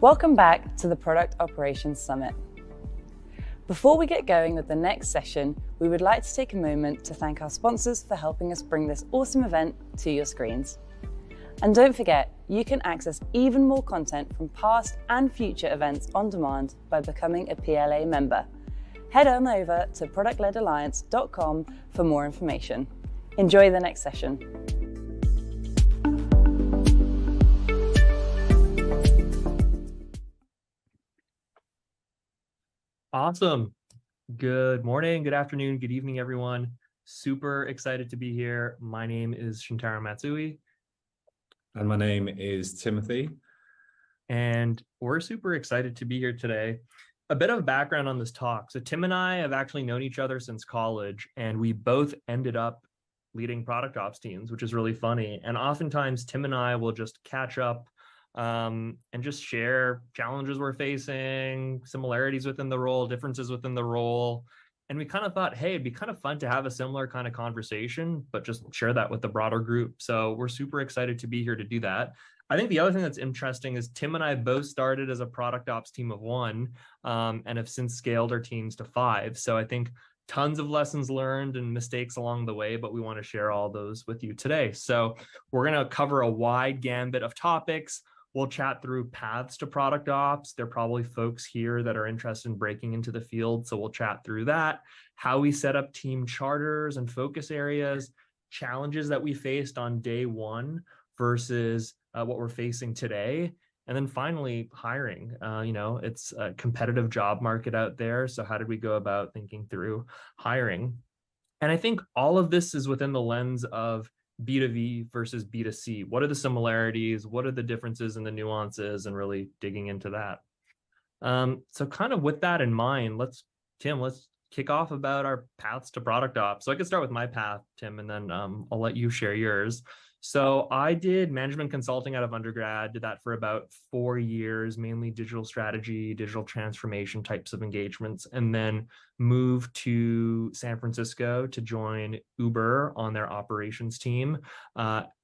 Welcome back to the Product Operations Summit. Before we get going with the next session, we would like to take a moment to thank our sponsors for helping us bring this awesome event to your screens. And don't forget, you can access even more content from past and future events on demand by becoming a PLA member. Head on over to productledalliance.com for more information. Enjoy the next session. Awesome. Good morning, good afternoon, good evening, everyone. Super excited to be here. My name is Shintaro Matsui. And my name is Timothy. And we're super excited to be here today. A bit of background on this talk. So Tim and I have actually known each other since college, and we both ended up leading product ops teams, which is really funny. And oftentimes Tim and I will just catch up and just share challenges we're facing, similarities within the role, differences within the role. And we kind of thought, hey, it'd be kind of fun to have a similar kind of conversation, but just share that with the broader group. So we're super excited to be here to do that. I think the other thing that's interesting is Tim and I both started as a product ops team of one and have since scaled our teams to 5. So I think tons of lessons learned and mistakes along the way, but we want to share all those with you today. So we're going to cover a wide gambit of topics. We'll chat through paths to product ops. There are probably folks here that are interested in breaking into the field, so we'll chat through that, how we set up team charters and focus areas, challenges that we faced on day one versus what we're facing today. And then finally, hiring. It's a competitive job market out there. So how did we go about thinking through hiring? And I think all of this is within the lens of B2B versus B2C. What are the similarities? What are the differences and the nuances, and really digging into that. So kind of with that in mind, let's kick off about our paths to product ops. So I could start with my path, Tim, and then I'll let you share yours. So I did management consulting out of undergrad, did that for about 4 years, mainly digital strategy, digital transformation types of engagements, and then moved to San Francisco to join Uber on their operations team,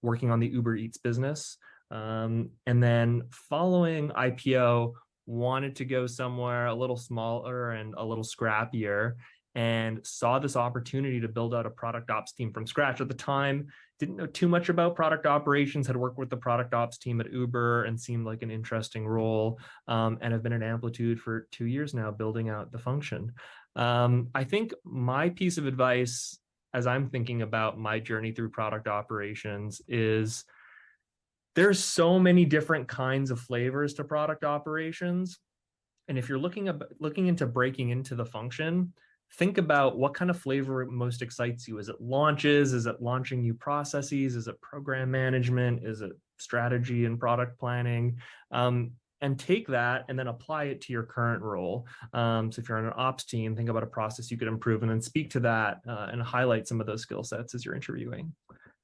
working on the Uber Eats business. And then following IPO, wanted to go somewhere a little smaller and a little scrappier, and saw this opportunity to build out a product ops team from scratch. At the time, didn't know too much about product operations, had worked with the product ops team at Uber and seemed like an interesting role, and have been at Amplitude for 2 years now, building out the function. I think my piece of advice, as I'm thinking about my journey through product operations, is there's so many different kinds of flavors to product operations. And if you're looking into breaking into the function, think about what kind of flavor most excites you. Is it launches? Is it launching new processes? Is it program management? Is it strategy and product planning? And take that and then apply it to your current role. So if you're on an ops team, think about a process you could improve, and then speak to that and highlight some of those skill sets as you're interviewing.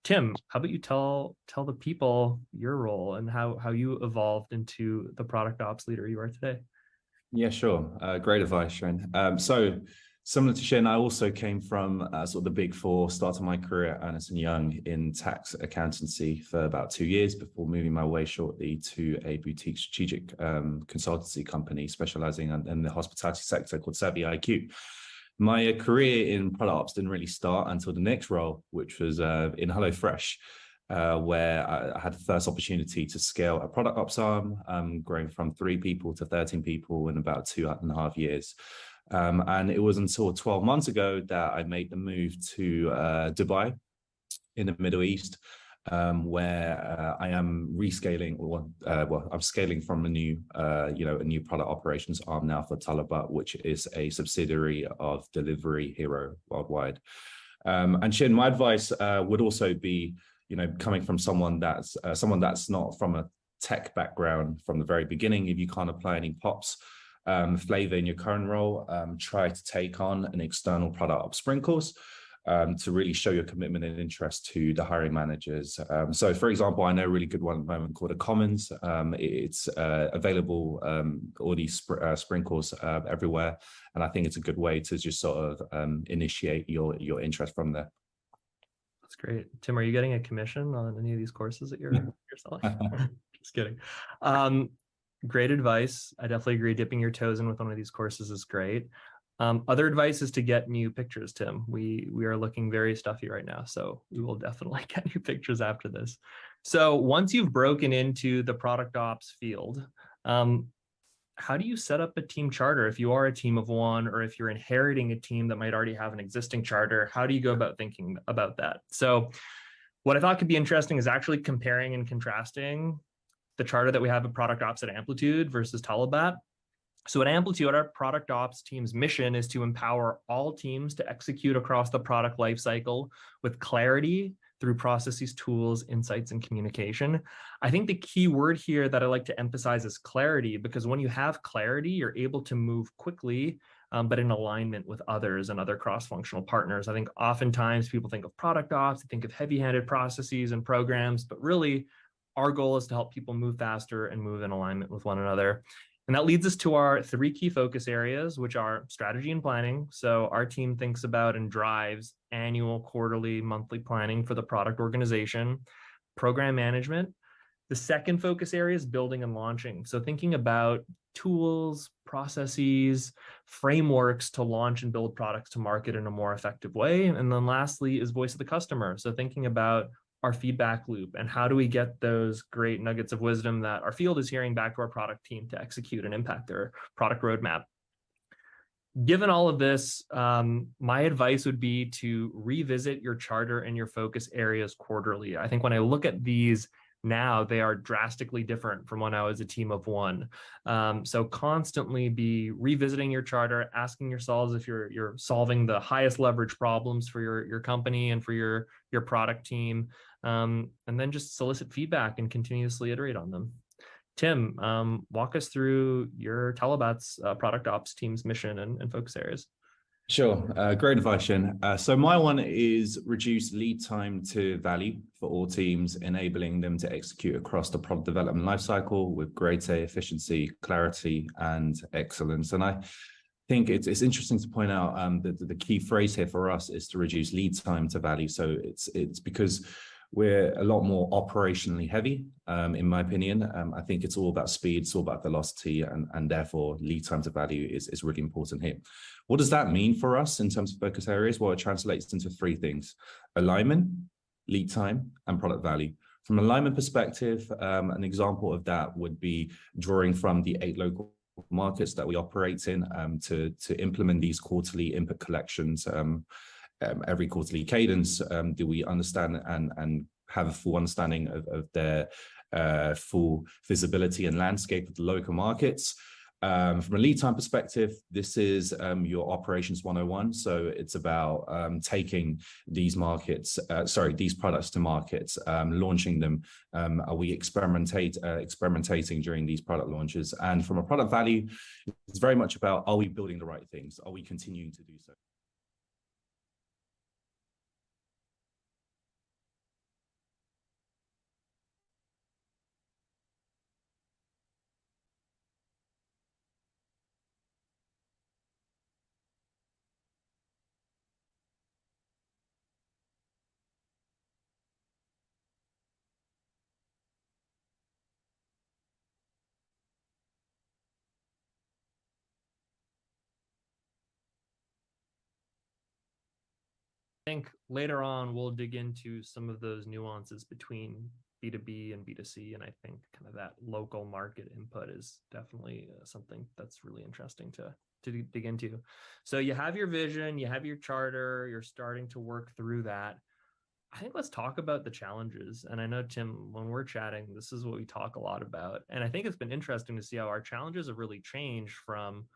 Tim, how about you tell the people your role and how you evolved into the product ops leader you are today? Yeah, sure. Great advice, Shane. So similar to Shane, I also came from sort of the big four, started my career at Ernst & Young in tax accountancy for about 2 years before moving my way shortly to a boutique strategic consultancy company specializing in the hospitality sector called Savvy IQ. My career in product ops didn't really start until the next role, which was in HelloFresh, where I had the first opportunity to scale a product ops arm, growing from 3 people to 13 people in about 2.5 years. And it was until 12 months ago that I made the move to Dubai in the Middle East, where I am rescaling, I'm scaling from a new product operations arm now for Talabat, which is a subsidiary of Delivery Hero worldwide. And Shin, my advice would also be, coming from someone that's not from a tech background from the very beginning. If you can't apply any POPs flavor in your current role, try to take on an external product ops sprint course to really show your commitment and interest to the hiring managers. So for example, I know a really good one at the moment called a Commons. It's available, all these sprint course everywhere. And I think it's a good way to just sort of initiate your interest from there. That's great. Tim, are you getting a commission on any of these courses that you're selling? Just kidding. Great advice. I definitely agree. Dipping your toes in with one of these courses is great. Other advice is to get new pictures, Tim. We are looking very stuffy right now, so we will definitely get new pictures after this. So once you've broken into the product ops field, how do you set up a team charter if you are a team of one, or if you're inheriting a team that might already have an existing charter? How do you go about thinking about that? So what I thought could be interesting is actually comparing and contrasting the charter that we have at Product Ops at Amplitude versus Talabat. So at Amplitude, our product ops team's mission is to empower all teams to execute across the product lifecycle with clarity through processes, tools, insights, and communication. I think the key word here that I like to emphasize is clarity, because when you have clarity, you're able to move quickly, but in alignment with others and other cross-functional partners. I think oftentimes people think of product ops, they think of heavy-handed processes and programs, but really our goal is to help people move faster and move in alignment with one another. And that leads us to our 3 key focus areas, which are strategy and planning. So our team thinks about and drives annual, quarterly, monthly planning for the product organization. Program management. The second focus area is building and launching. So thinking about tools, processes, frameworks to launch and build products to market in a more effective way. And then lastly is voice of the customer. So thinking about our feedback loop and how do we get those great nuggets of wisdom that our field is hearing back to our product team to execute and impact their product roadmap. Given all of this, my advice would be to revisit your charter and your focus areas quarterly. I think when I look at these now, they are drastically different from when I was a team of one. So constantly be revisiting your charter, asking yourselves if you're solving the highest leverage problems for your company and for your product team, and then just solicit feedback and continuously iterate on them. Tim, walk us through your Talabat's product ops team's mission and focus areas. Sure. Great advice, Shin. So my one is reduce lead time to value for all teams, enabling them to execute across the product development lifecycle with greater efficiency, clarity, and excellence. And I think it's interesting to point out that the key phrase here for us is to reduce lead time to value. So it's because we're a lot more operationally heavy, in my opinion. I think it's all about speed, it's all about velocity, and therefore lead time to value is really important here. What does that mean for us in terms of focus areas? Well, it translates into 3 things: alignment, lead time, and product value. From an alignment perspective, an example of that would be drawing from the 8 local markets that we operate in to implement these quarterly input collections. Every quarterly cadence, do we understand and have a full understanding of their full visibility and landscape of the local markets. From a lead time perspective, this is your operations 101. So it's about taking these these products to markets, launching them. Are we experimenting during these product launches? And from a product value, it's very much about, are we building the right things? Are we continuing to do so? I think later on we'll dig into some of those nuances between B2B and B2C, and I think kind of that local market input is definitely something that's really interesting to dig into. So you have your vision, you have your charter, you're starting to work through that. I think let's talk about the challenges. And I know, Tim, when we're chatting, this is what we talk a lot about. And I think it's been interesting to see how our challenges have really changed from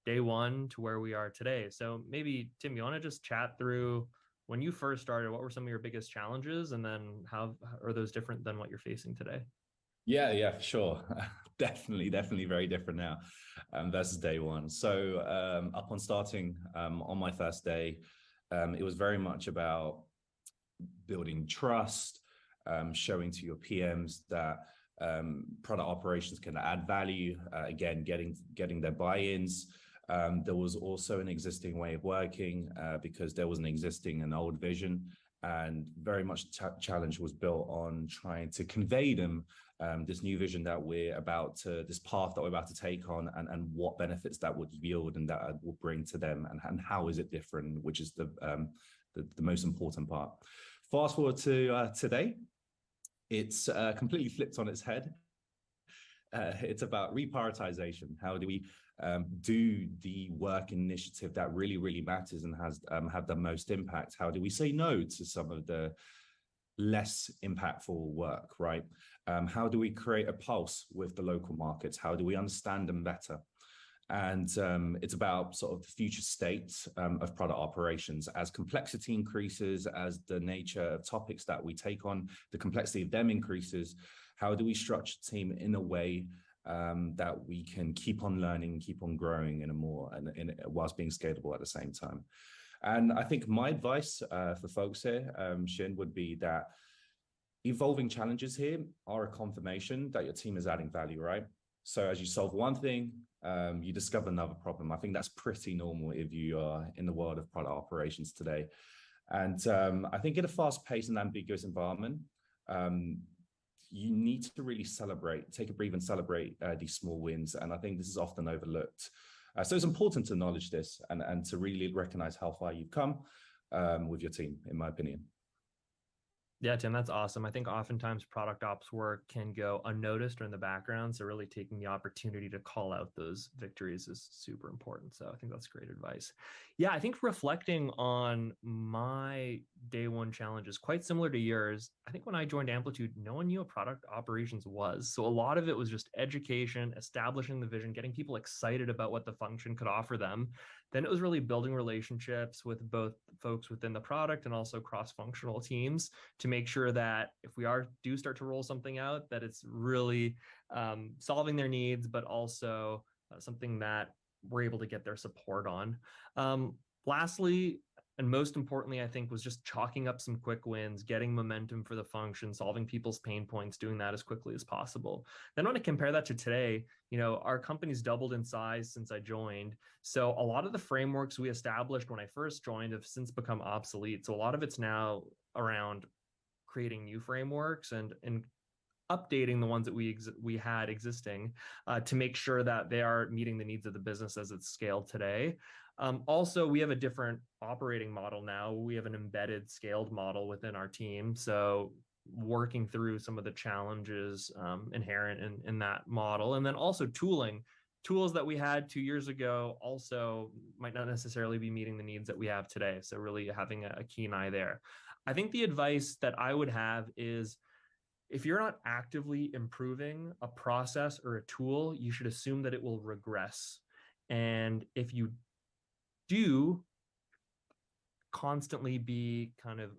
day one to where we are today. So maybe, Tim, you want to just chat through when you first started, what were some of your biggest challenges, and then how are those different than what you're facing today? Yeah, for sure. Definitely very different now versus day one. So upon starting on my first day, it was very much about building trust, showing to your PMs that product operations can add value, again, getting their buy-ins. There was also an existing way of working because there was an old vision And very much challenge was built on trying to convey them this new vision that we're about to, this path that we're about to take on, and what benefits that would yield and that will bring to them, and how is it different, which is the most important part. Fast forward to today, it's completely flipped on its head. It's about reprioritization. How do we do the work initiative that really matters and has had the most impact? How do we say no to some of the less impactful work, right? How do we create a pulse with the local markets? How do we understand them better? And it's about sort of the future state of product operations. As complexity increases, as the nature of topics that we take on, the complexity of them increases, how do we structure the team in a way that we can keep on learning, keep on growing whilst being scalable at the same time? And I think my advice for folks here, Shin, would be that evolving challenges here are a confirmation that your team is adding value, right? So as you solve one thing, you discover another problem. I think that's pretty normal if you are in the world of product operations today. And I think in a fast-paced and ambiguous environment, you need to really take a breath and celebrate these small wins. And I think this is often overlooked. So it's important to acknowledge this and to really recognize how far you've come with your team, in my opinion. Yeah, Tim, that's awesome. I think oftentimes product ops work can go unnoticed or in the background. So really taking the opportunity to call out those victories is super important. So I think that's great advice. Yeah, I think reflecting on my day one challenge is quite similar to yours. I think when I joined Amplitude, no one knew what product operations was. So a lot of it was just education, establishing the vision, getting people excited about what the function could offer them. Then it was really building relationships with both folks within the product and also cross-functional teams to make sure that if we do start to roll something out, that it's really solving their needs, but also something that we're able to get their support on. Lastly, and most importantly, I think, was just chalking up some quick wins, getting momentum for the function, solving people's pain points, doing that as quickly as possible. Then when I compare that to today, our company's doubled in size since I joined. So a lot of the frameworks we established when I first joined have since become obsolete. So a lot of it's now around creating new frameworks and updating the ones that we had existing to make sure that they are meeting the needs of the business as it's scaled today. Also, we have a different operating model now. We have an embedded scaled model within our team. So working through some of the challenges inherent in that model. And then also tools that we had 2 years ago also might not necessarily be meeting the needs that we have today. So really having a keen eye there. I think the advice that I would have is, if you're not actively improving a process or a tool, you should assume that it will regress. And if you do constantly be kind of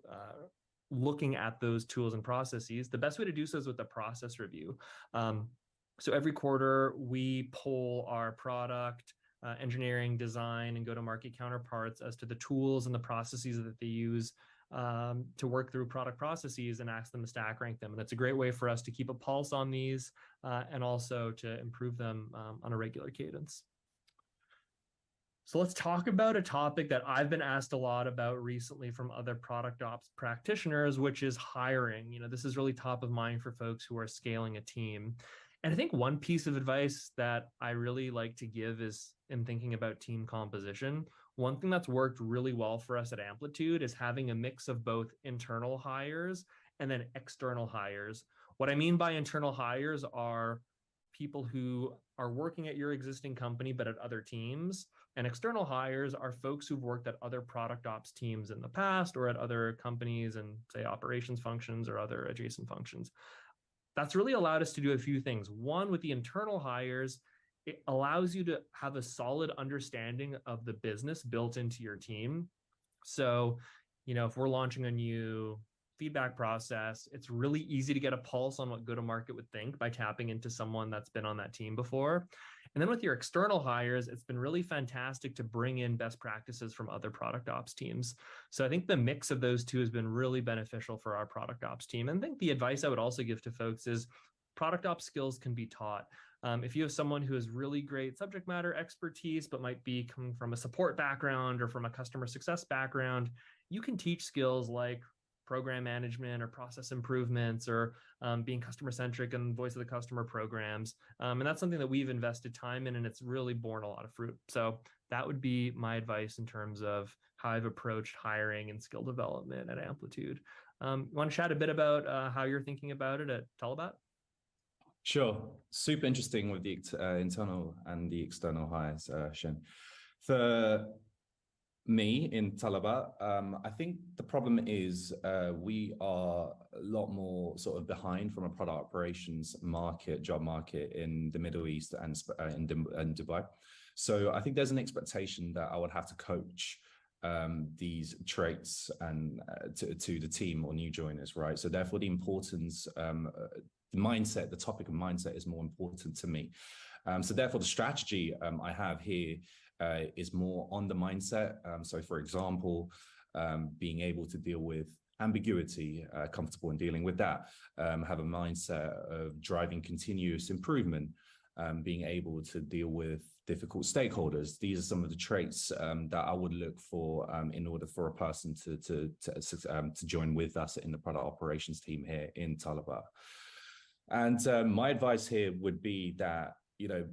looking at those tools and processes, the best way to do so is with a process review. So every quarter, we poll our product, engineering, design, and go-to-market counterparts as to the tools and the processes that they use to work through product processes and ask them to stack rank them. And it's a great way for us to keep a pulse on these and also to improve them on a regular cadence. So let's talk about a topic that I've been asked a lot about recently from other product ops practitioners, which is hiring. This is really top of mind for folks who are scaling a team. And I think one piece of advice that I really like to give is in thinking about team composition. One thing that's worked really well for us at Amplitude is having a mix of both internal hires and then external hires. What I mean by internal hires are people who are working at your existing company, but at other teams. And external hires are folks who've worked at other product ops teams in the past or at other companies and say operations functions or other adjacent functions. That's really allowed us to do a few things. One, with the internal hires, it allows you to have a solid understanding of the business built into your team. So, if we're launching a new feedback process, it's really easy to get a pulse on what go-to-market would think by tapping into someone that's been on that team before. And then with your external hires, it's been really fantastic to bring in best practices from other product ops teams. So I think the mix of those two has been really beneficial for our product ops team. And I think the advice I would also give to folks is product ops skills can be taught. If you have someone who has really great subject matter expertise, but might be coming from a support background or from a customer success background, you can teach skills like program management or process improvements or being customer centric and voice of the customer programs. And that's something that we've invested time in, and it's really borne a lot of fruit. So that would be my advice in terms of how I've approached hiring and skill development at Amplitude. You want to chat a bit about how you're thinking about it at Talabat? Sure. Super interesting with the internal and the external hires, Shen. For me in Talabat, I think the problem is we are a lot more sort of behind from a product operations market, job market in the Middle East and in Dubai. So I think there's an expectation that I would have to coach these traits and to the team or new joiners, right? So therefore the importance, the mindset, the topic of mindset is more important to me. So therefore the strategy I have here is more on the mindset. So for example, being able to deal with ambiguity, comfortable in dealing with that, have a mindset of driving continuous improvement, being able to deal with difficult stakeholders. These are some of the traits that I would look for in order for a person to join with us in the product operations team here in Talabat. And my advice here would be that, you know,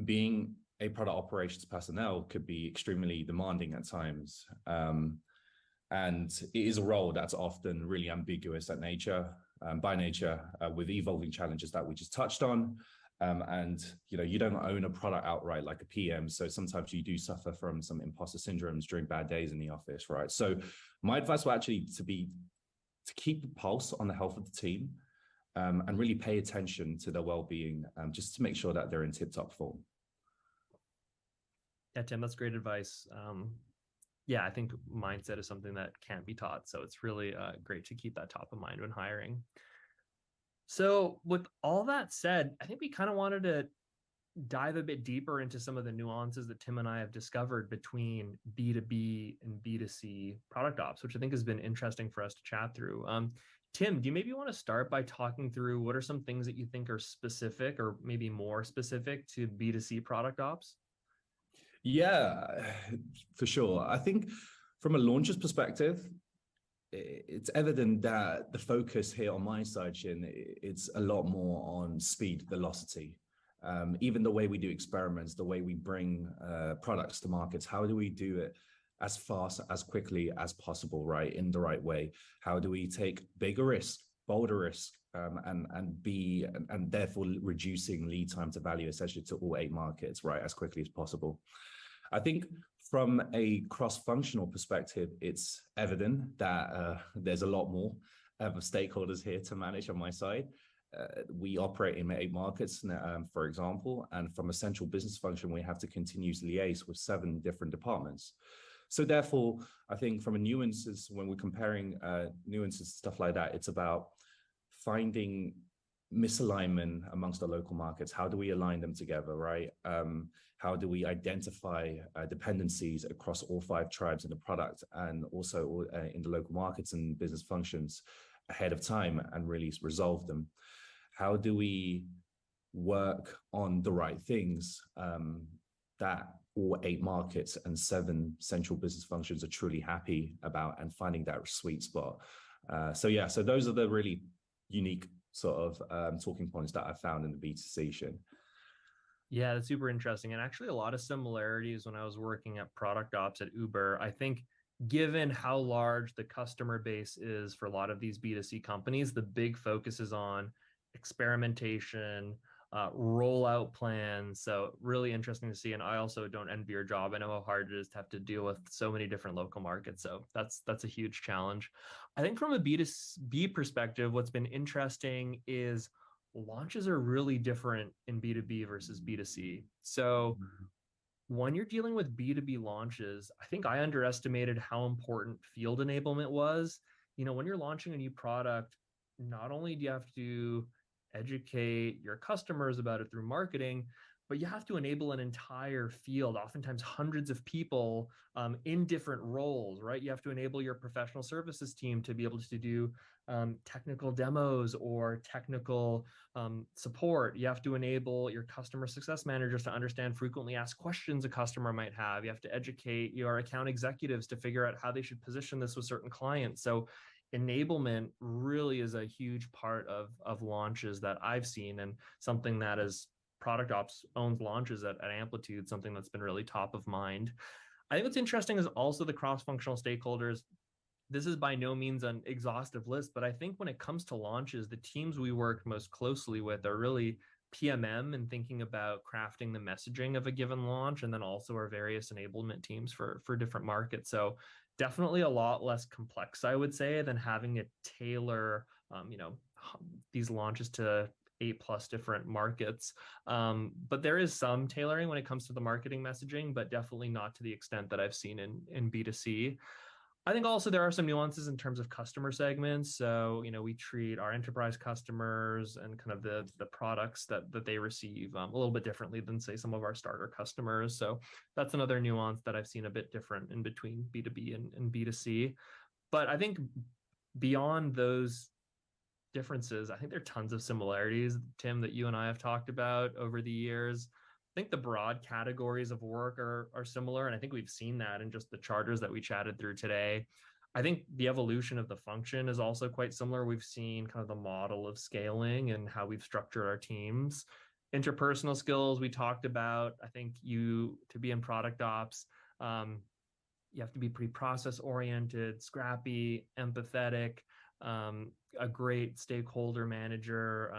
being a product operations personnel could be extremely demanding at times. And it is a role that's often really ambiguous at nature, by nature, with evolving challenges that we just touched on. And, you know, you don't own a product outright like a PM. So sometimes you do suffer from some imposter syndromes during bad days in the office, right? So my advice would actually to keep the pulse on the health of the team and really pay attention to their well-being, just to make sure that they're in tip-top form. Yeah, Tim, that's great advice. Yeah, I think mindset is something that can't be taught. So it's really great to keep that top of mind when hiring. So with all that said, I think we kind of wanted to dive a bit deeper into some of the nuances that Tim and I have discovered between B2B and B2C product ops, which I think has been interesting for us to chat through. Tim, do you maybe want to start by talking through what are some things that you think are specific or maybe more specific to B2C product ops? Yeah, for sure. I think from a launcher's perspective, it's evident that the focus here on my side, Shin, it's a lot more on speed, velocity. Even the way we do experiments, the way we bring products to markets, how do we do it as fast, as quickly as possible, right? In the right way? How do we take bigger risk, bolder risk, and therefore reducing lead time to value, essentially to all 8 markets, right, as quickly as possible? I think from a cross-functional perspective, it's evident that there's a lot more stakeholders here to manage on my side. We operate in 8 markets, for example, and from a central business function, we have to continuously liaise with 7 different departments. So therefore, I think from a nuances, when we're comparing nuances, stuff like that, it's about finding misalignment amongst the local markets. How do we align them together, right? How do we identify dependencies across all 5 tribes in the product and also in the local markets and business functions ahead of time and really resolve them? How do we work on the right things that all 8 markets and 7 central business functions are truly happy about, and finding that sweet spot? So those are the really unique sort of talking points that I found in the B2C, Shin. Yeah, that's super interesting. And actually a lot of similarities when I was working at product ops at Uber. I think given how large the customer base is for a lot of these B2C companies, the big focus is on experimentation, rollout plans. So really interesting to see. And I also don't envy your job. I know how hard it is to have to deal with so many different local markets. So that's a huge challenge. I think from a B2B perspective, what's been interesting is launches are really different in B2B versus B2C. So when you're dealing with B2B launches, I think I underestimated how important field enablement was. You know, when you're launching a new product, not only do you have to educate your customers about it through marketing, but you have to enable an entire field, oftentimes hundreds of people in different roles, right? You have to enable your professional services team to be able to do technical demos or technical support. You have to enable your customer success managers to understand frequently asked questions a customer might have. You have to educate your account executives to figure out how they should position this with certain clients. So enablement really is a huge part of launches that I've seen, and something that as product ops owns launches at Amplitude, something that's been really top of mind. I think what's interesting is also the cross-functional stakeholders. This is by no means an exhaustive list, but I think when it comes to launches, the teams we work most closely with are really PMM and thinking about crafting the messaging of a given launch, and then also our various enablement teams for different markets. So definitely a lot less complex, I would say, than having to tailor, these launches to 8+ different markets. But there is some tailoring when it comes to the marketing messaging, but definitely not to the extent that I've seen in B2C. I think also there are some nuances in terms of customer segments. So, we treat our enterprise customers and kind of the products that they receive a little bit differently than, say, some of our starter customers. So that's another nuance that I've seen a bit different in between B2B and B2C. But I think beyond those differences, I think there are tons of similarities, Tim, that you and I have talked about over the years. I think the broad categories of work are similar, and I think we've seen that in just the charters that we chatted through today. I think the evolution of the function is also quite similar. We've seen kind of the model of scaling and how we've structured our teams. Interpersonal skills we talked about. I think to be in product ops, you have to be pretty process oriented, scrappy, empathetic, a great stakeholder manager,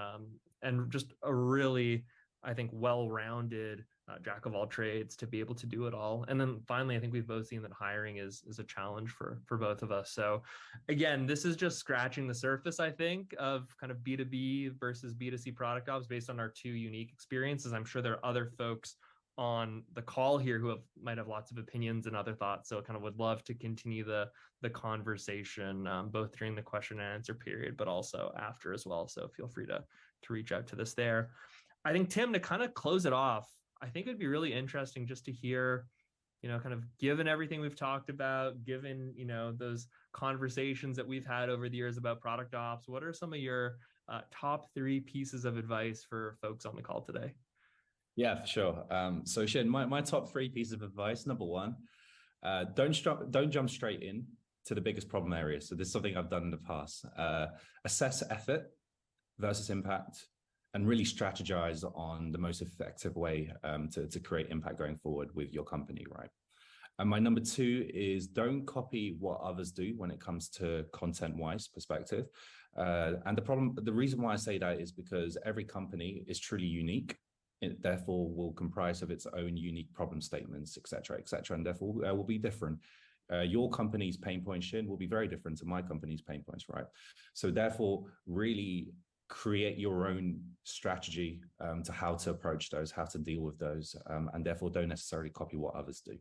and just a really, I think, well-rounded jack of all trades to be able to do it all. And then finally, I think we've both seen that hiring is a challenge for both of us. So again, this is just scratching the surface, I think, of kind of B2B versus B2C product ops based on our two unique experiences. I'm sure there are other folks on the call here who might have lots of opinions and other thoughts. So kind of would love to continue the conversation, both during the question and answer period, but also after as well. So feel free to reach out to this there. I think, Tim, to kind of close it off, I think it'd be really interesting just to hear, kind of given everything we've talked about, given, those conversations that we've had over the years about product ops, what are some of your top 3 pieces of advice for folks on the call today? Yeah, for sure. So Shin, my top 3 pieces of advice. Number 1, don't jump straight in to the biggest problem area. So this is something I've done in the past. Assess effort versus impact, and really strategize on the most effective way to create impact going forward with your company, right? And my number 2 is don't copy what others do when it comes to content-wise perspective. And the reason why I say that is because every company is truly unique. It therefore will comprise of its own unique problem statements, et cetera, and therefore will be different. Your company's pain points, Shin, will be very different to my company's pain points, right? So therefore, really create your own strategy to how to approach those, how to deal with those, and therefore don't necessarily copy what others do.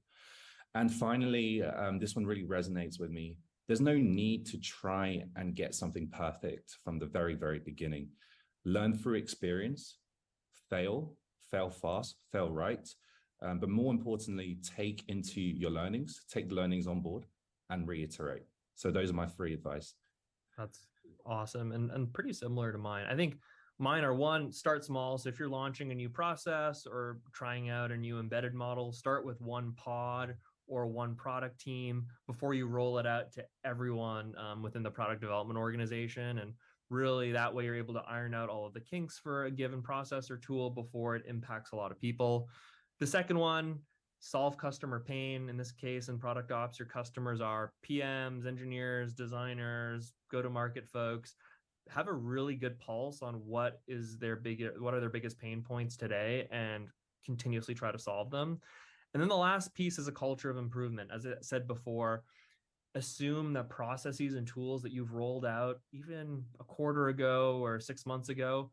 And finally, this one really resonates with me. There's no need to try and get something perfect from the very, very beginning. Learn through experience, fail fast, fail right. But more importantly, take the learnings on board and reiterate. So those are my 3 advice. That's awesome. And pretty similar to mine. I think mine are 1, start small. So if you're launching a new process or trying out a new embedded model, start with 1 pod or 1 product team before you roll it out to everyone within the product development organization. And really that way you're able to iron out all of the kinks for a given process or tool before it impacts a lot of people. The second one, solve customer pain. In this case, in product ops, your customers are PMs, engineers, designers, go-to-market folks. Have a really good pulse on what are their biggest pain points today, and continuously try to solve them. And then the last piece is a culture of improvement. As I said before, assume that processes and tools that you've rolled out even a quarter ago or 6 months ago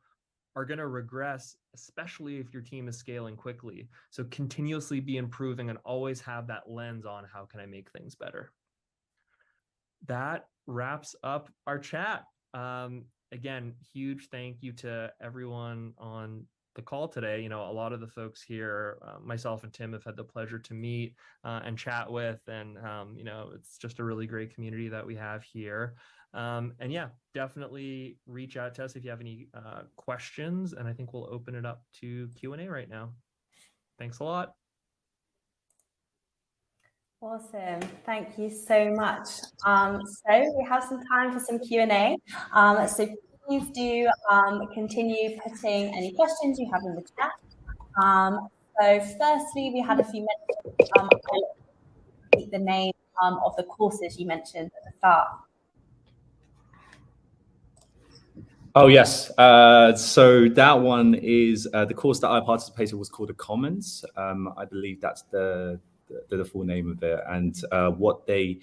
are going to regress, especially if your team is scaling quickly. So continuously be improving and always have that lens on how can I make things better. That wraps up our chat. Again, huge thank you to everyone on the call today. A lot of the folks here, myself and Tim, have had the pleasure to meet and chat with, and it's just a really great community that we have here. And yeah, definitely reach out to us if you have any questions, and I think we'll open it up to Q&A right now. Thanks a lot. Awesome. Thank you so much. So we have some time for some Q&A. So please do continue putting any questions you have in the chat. So firstly, we had a few mentions. I'll repeat the name of the courses you mentioned at the start. Oh, yes. So that one is the course that I participated was called the Commons. I believe that's the full name of it. And what they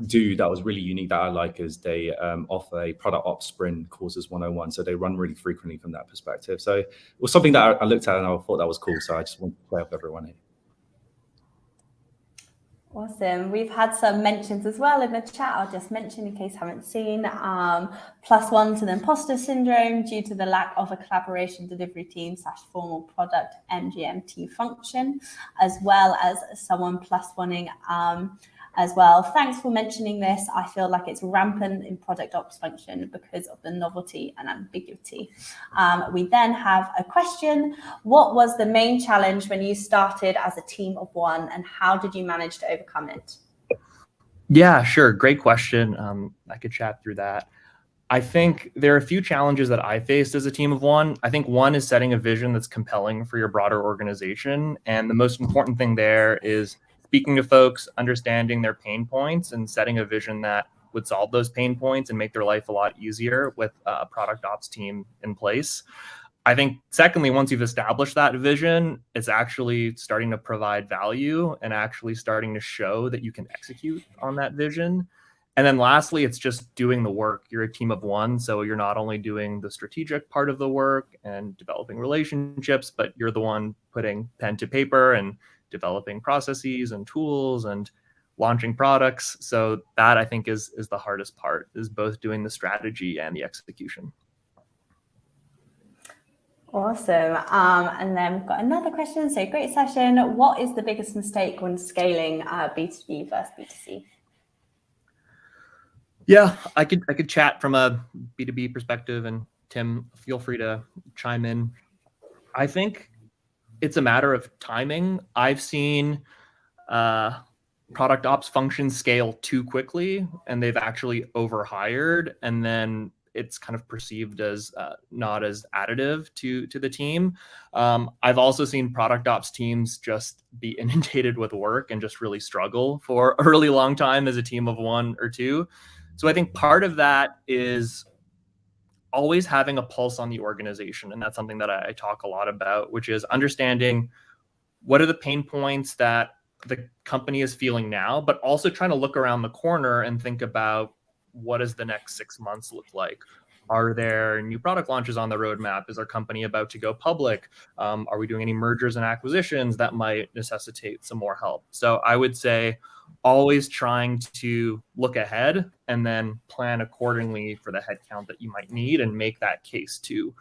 do that was really unique that I like is they offer a product ops sprint courses 101. So they run really frequently from that perspective. So it was something that I looked at and I thought that was cool. So I just wanted to play up everyone here. Awesome. We've had some mentions as well in the chat. I'll just mention in case you haven't seen. +1 to the imposter syndrome due to the lack of a collaboration delivery team / formal product MGMT function, as well as someone +1ing as well. Thanks for mentioning this. I feel like it's rampant in product ops function because of the novelty and ambiguity. We then have a question. What was the main challenge when you started as a team of one, and how did you manage to overcome it? Yeah, sure. Great question. I could chat through that. I think there are a few challenges that I faced as a team of one. I think one is setting a vision that's compelling for your broader organization. And the most important thing there is speaking to folks, understanding their pain points, and setting a vision that would solve those pain points and make their life a lot easier with a product ops team in place. I think secondly, once you've established that vision, it's actually starting to provide value and actually starting to show that you can execute on that vision. And then lastly, it's just doing the work. You're a team of one, so you're not only doing the strategic part of the work and developing relationships, but you're the one putting pen to paper and developing processes and tools and launching products. So that I think is the hardest part, is both doing the strategy and the execution. Awesome. And then we've got another question. So great session. What is the biggest mistake when scaling B2B versus B2C? Yeah, I could chat from a B2B perspective, and Tim, feel free to chime in. I think it's a matter of timing. I've seen product ops functions scale too quickly, and they've actually overhired, and then it's kind of perceived as not as additive to the team. I've also seen product ops teams just be inundated with work and just really struggle for a really long time as a team of one or two. So I think part of that is always having a pulse on the organization. And that's something that I talk a lot about, which is understanding what are the pain points that the company is feeling now, but also trying to look around the corner and think about what does the next 6 months look like? Are there new product launches on the roadmap? Is our company about to go public? Are we doing any mergers and acquisitions that might necessitate some more help? So I would say always trying to look ahead and then plan accordingly for the headcount that you might need and make that case to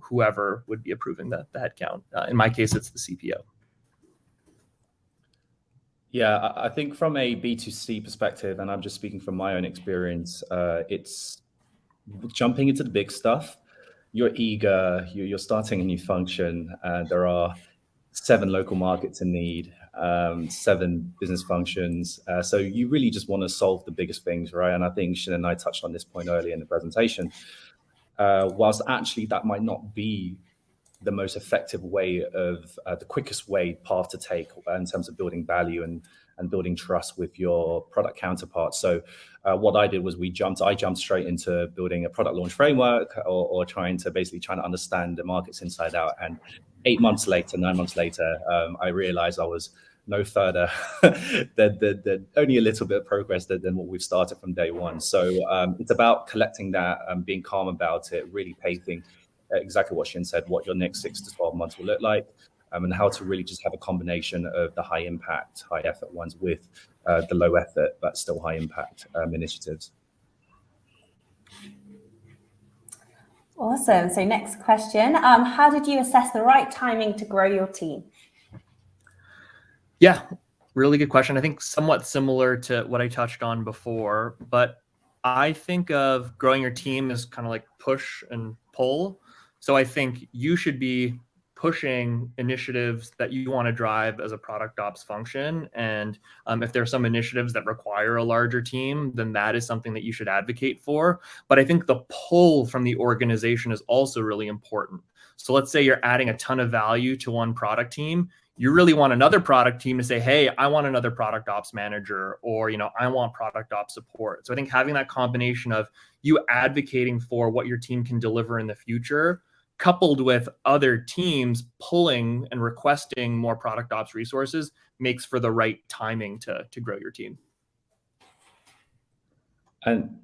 whoever would be approving the headcount. In my case, it's the CPO. Yeah, I think from a B2C perspective, and I'm just speaking from my own experience, it's jumping into the big stuff. You're eager, you're starting a new function. There are 7 local markets in need, 7 business functions. So you really just want to solve the biggest things, right? And I think Shin and I touched on this point earlier in the presentation. Whilst actually that might not be the most effective way of the quickest path to take in terms of building value and building trust with your product counterparts. So what I did was I jumped straight into building a product launch framework or trying to understand the markets inside out. And 9 months later, I realized I was no further than only a little bit of progress than what we've started from day one. So it's about collecting that, being calm about it, really pacing exactly what Shin said, what your next 6 to 12 months will look like, and how to really just have a combination of the high impact, high effort ones with the low effort, but still high impact initiatives. Awesome. So next question, how did you assess the right timing to grow your team? Yeah, really good question. I think somewhat similar to what I touched on before, but I think of growing your team as kind of like push and pull. So I think you should be pushing initiatives that you want to drive as a product ops function. And if there are some initiatives that require a larger team, then that is something that you should advocate for. But I think the pull from the organization is also really important. So let's say you're adding a ton of value to one product team. You really want another product team to say, hey, I want another product ops manager, or, I want product ops support. So I think having that combination of you advocating for what your team can deliver in the future, coupled with other teams pulling and requesting more product ops resources, makes for the right timing to grow your team. And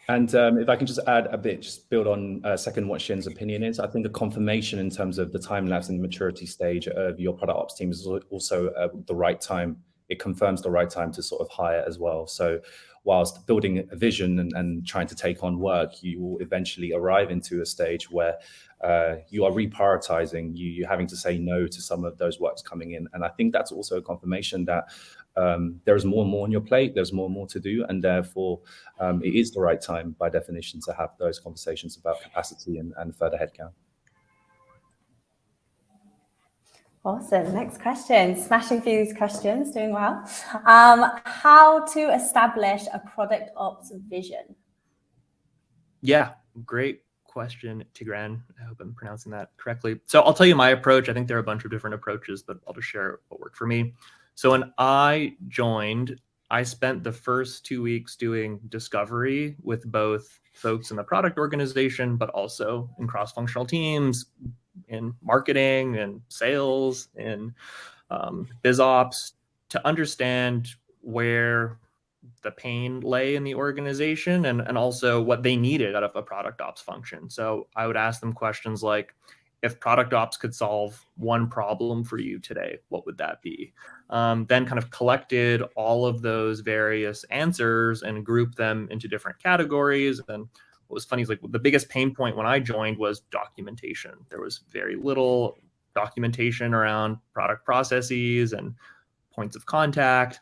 if I can just add a bit, just build on second what Shin's opinion is, I think a confirmation in terms of the time lapse and the maturity stage of your product ops team is also the right time. It confirms the right time to sort of hire as well. So whilst building a vision and trying to take on work, you will eventually arrive into a stage where you are reprioritizing, you're having to say no to some of those works coming in. And I think that's also a confirmation that there is more and more on your plate, there's more and more to do, and therefore it is the right time by definition to have those conversations about capacity and further headcount. Awesome. Next question. Smashing through these questions, doing well. How to establish a product ops vision? Yeah, great question, Tigran. I hope I'm pronouncing that correctly. So I'll tell you my approach. I think there are a bunch of different approaches, but I'll just share what worked for me. So when I joined, I spent the first 2 weeks doing discovery with both folks in the product organization, but also in cross-functional teams, in marketing and sales and biz ops, to understand where the pain lay in the organization and also what they needed out of a product ops function. So I would ask them questions like, if product ops could solve one problem for you today, what would that be? Then kind of collected all of those various answers and grouped them into different categories. And what was funny is like the biggest pain point when I joined was documentation. There was very little documentation around product processes and points of contact.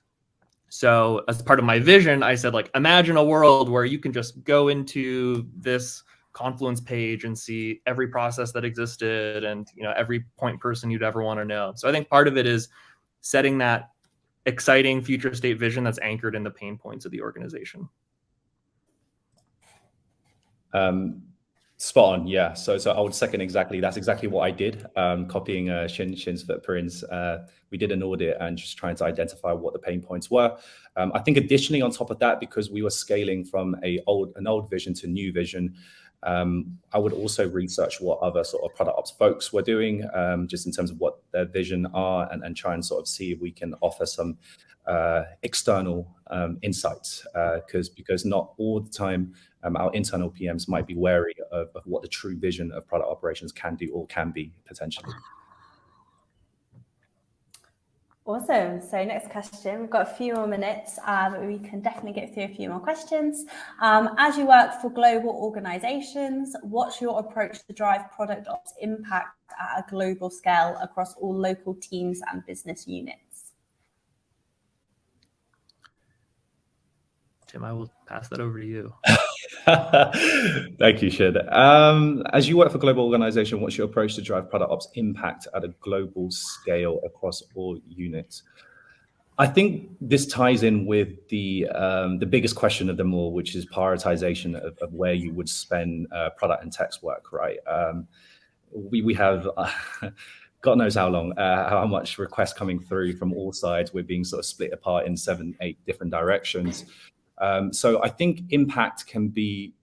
So as part of my vision, I said, like, imagine a world where you can just go into this Confluence page and see every process that existed and every point person you'd ever want to know. So I think part of it is setting that exciting future state vision that's anchored in the pain points of the organization. Spot on, yeah. So I would second exactly. That's exactly what I did. Copying Shin's footprints, we did an audit and just trying to identify what the pain points were. I think additionally on top of that, because we were scaling from an old vision to new vision, I would also research what other sort of product ops folks were doing, just in terms of what their vision are, and try and sort of see if we can offer some external insights, because not all the time our internal PMs might be wary of what the true vision of product operations can do or can be potentially. Awesome. So next question, we've got a few more minutes, but we can definitely get through a few more questions. As you work for global organizations, what's your approach to drive product ops impact at a global scale across all local teams and business units? Tim, I will pass that over to you. Thank you, Shin. As you work for a global organization, what's your approach to drive product ops impact at a global scale across all units? I think this ties in with the biggest question of them all, which is prioritization of where you would spend product and text work, right? We have God knows how much requests coming through from all sides. We're being sort of split apart in 7-8 different directions. So I think impact can be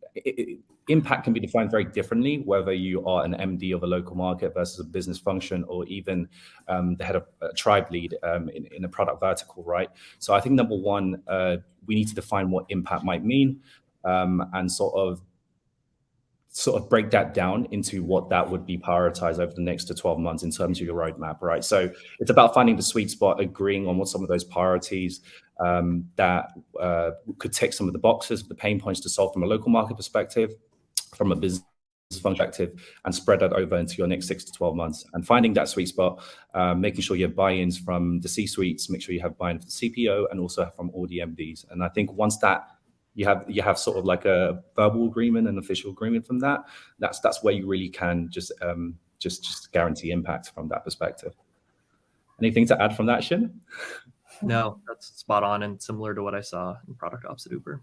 defined very differently, whether you are an MD of a local market versus a business function, or even the head of a tribe lead in a product vertical, right? So I think number one, we need to define what impact might mean, and sort of break that down into what that would be prioritized over the next to 12 months in terms of your roadmap, right? So it's about finding the sweet spot, agreeing on what some of those priorities that could tick some of the boxes, the pain points to solve from a local market perspective, from a business function perspective, and spread that over into your next 6 to 12 months. And finding that sweet spot, making sure you have buy-ins from the C-suites, make sure you have buy-in from the CPO, and also from all the MDs. And I think once that you have sort of like a verbal agreement, an official agreement from that, that's where you really can just just guarantee impact from that perspective. Anything to add from that, Shin? No, that's spot on and similar to what I saw in product ops at Uber.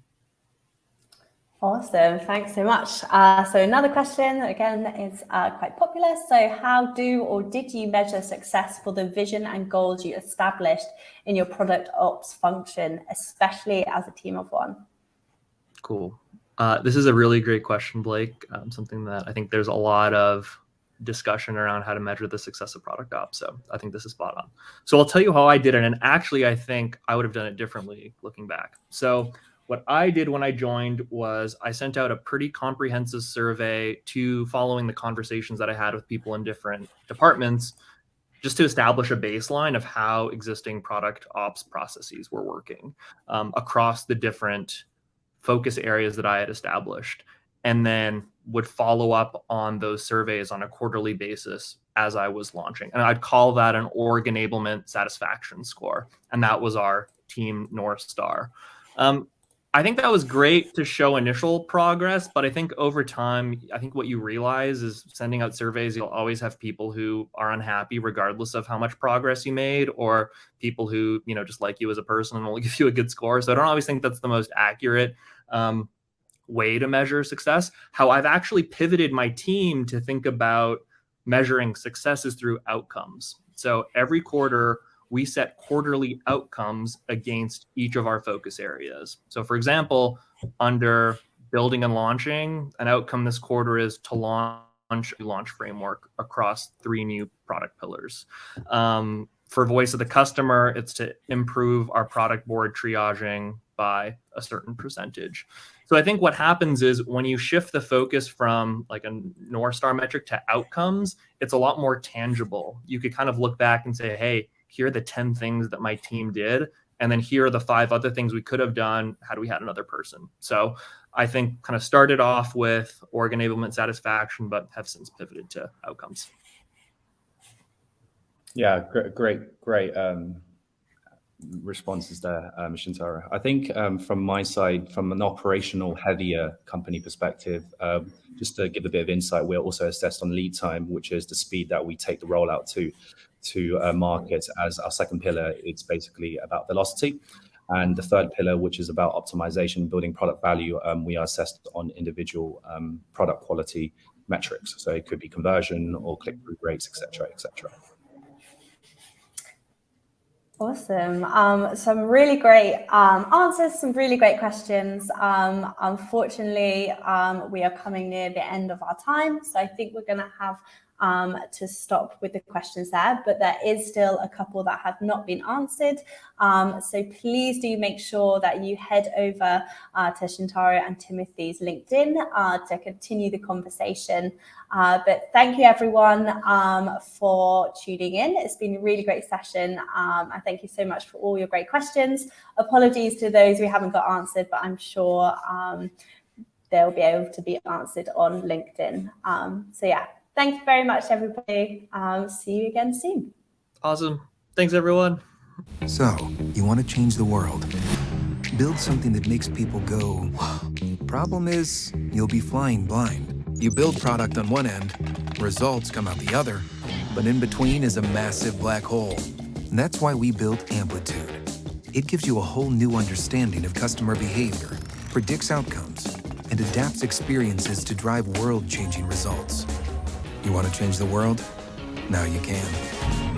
Awesome, thanks so much. So another question, again, is quite popular. So how do or did you measure success for the vision and goals you established in your product ops function, especially as a team of one? Cool. This is a really great question, Blake. Something that I think there's a lot of discussion around how to measure the success of product ops. So I think this is spot on. So I'll tell you how I did it. And actually, I think I would have done it differently looking back. So what I did when I joined was I sent out a pretty comprehensive survey to following the conversations that I had with people in different departments, just to establish a baseline of how existing product ops processes were working across the different focus areas that I had established, and then would follow up on those surveys on a quarterly basis as I was launching. And I'd call that an org enablement satisfaction score. And that was our team North Star. I think that was great to show initial progress, but I think over time, I think what you realize is sending out surveys, you'll always have people who are unhappy regardless of how much progress you made, or people who, just like you as a person and will give you a good score. So I don't always think that's the most accurate way to measure success. How I've actually pivoted my team to think about measuring successes through outcomes. So every quarter, we set quarterly outcomes against each of our focus areas. So for example, under building and launching, an outcome this quarter is to launch a launch framework across 3 new product pillars. For voice of the customer, it's to improve our product board triaging by a certain percentage. So I think what happens is when you shift the focus from like a North Star metric to outcomes, it's a lot more tangible. You could kind of look back and say, hey, here are the 10 things that my team did. And then here are the 5 other things we could have done had we had another person. So I think kind of started off with org enablement satisfaction, but have since pivoted to outcomes. Yeah, great responses there, Shintaro. I think from my side, from an operational heavier company perspective, just to give a bit of insight, we're also assessed on lead time, which is the speed that we take the rollout to market. As our second pillar, it's basically about velocity. And the third pillar, which is about optimization, building product value, we are assessed on individual product quality metrics. So it could be conversion or click-through rates, et cetera, et cetera. Awesome. Some really great answers, some really great questions. Unfortunately, we are coming near the end of our time. So I think we're going to have to stop with the questions there, but there is still a couple that have not been answered. So please do make sure that you head over to Shintaro and Timothy's LinkedIn to continue the conversation. But thank you everyone for tuning in. It's been a really great session. And thank you so much for all your great questions. Apologies to those we haven't got answered, but I'm sure they'll be able to be answered on LinkedIn. So yeah. Thank you very much, everybody. See you again soon. Awesome. Thanks, everyone. So, you want to change the world. Build something that makes people go, problem is, you'll be flying blind. You build product on one end, results come out the other, but in between is a massive black hole. And that's why we built Amplitude. It gives you a whole new understanding of customer behavior, predicts outcomes, and adapts experiences to drive world-changing results. You want to change the world? Now you can.